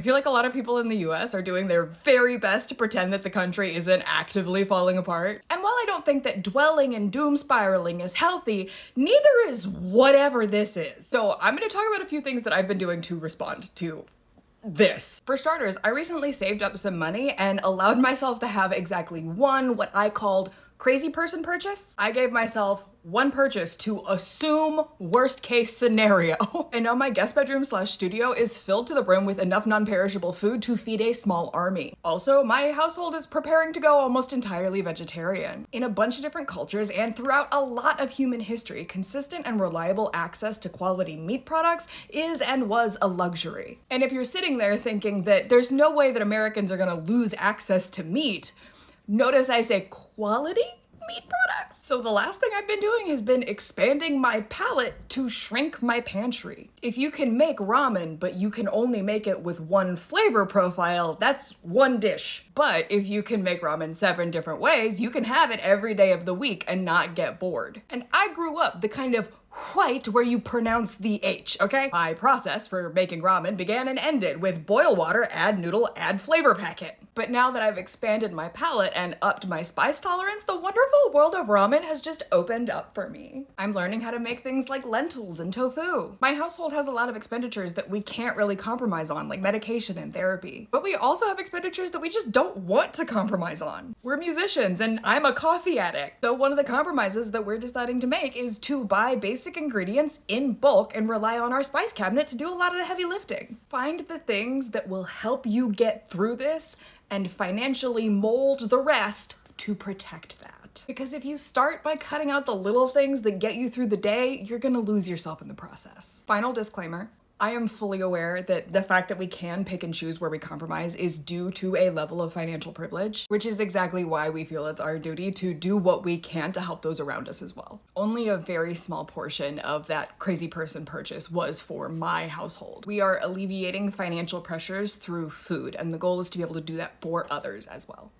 I feel like a lot of people in the US are doing their very best to pretend that the country isn't actively falling apart. And while I don't think that dwelling and doom spiraling is healthy, neither is whatever this is. So I'm going to talk about a few things that I've been doing to respond to this. For starters, I recently saved up some money and allowed myself to have exactly one what I called crazy person purchase. I gave myself one purchase to assume worst case scenario. And now my guest bedroom slash studio is filled to the brim with enough non-perishable food to feed a small army. Also, my household is preparing to go almost entirely vegetarian. In a bunch of different cultures and throughout a lot of human history, consistent and reliable access to quality meat products is and was a luxury. And if you're sitting there thinking that there's no way that Americans are gonna lose access to meat, notice I say quality meat products. So the last thing I've been doing has been expanding my palate to shrink my pantry. If you can make ramen, but you can only make it with one flavor profile, that's one dish. But if you can make ramen 7 different ways, you can have it every day of the week and not get bored. And I grew up the kind of white where you pronounce the H, okay? My process for making ramen began and ended with boil water, add noodle, add flavor packet. But now that I've expanded my palate and upped my spice tolerance, the wonderful world of ramen has just opened up for me. I'm learning how to make things like lentils and tofu. My household has a lot of expenditures that we can't really compromise on, like medication and therapy. But we also have expenditures that we just don't want to compromise on. We're musicians and I'm a coffee addict. So one of the compromises that we're deciding to make is to buy basic ingredients in bulk and rely on our spice cabinet to do a lot of the heavy lifting. Find the things that will help you get through this and financially mold the rest to protect that. Because if you start by cutting out the little things that get you through the day, you're gonna lose yourself in the process. Final disclaimer. I am fully aware that the fact that we can pick and choose where we compromise is due to a level of financial privilege, which is exactly why we feel it's our duty to do what we can to help those around us as well. Only a very small portion of that crazy person purchase was for my household. We are alleviating financial pressures through food, and the goal is to be able to do that for others as well.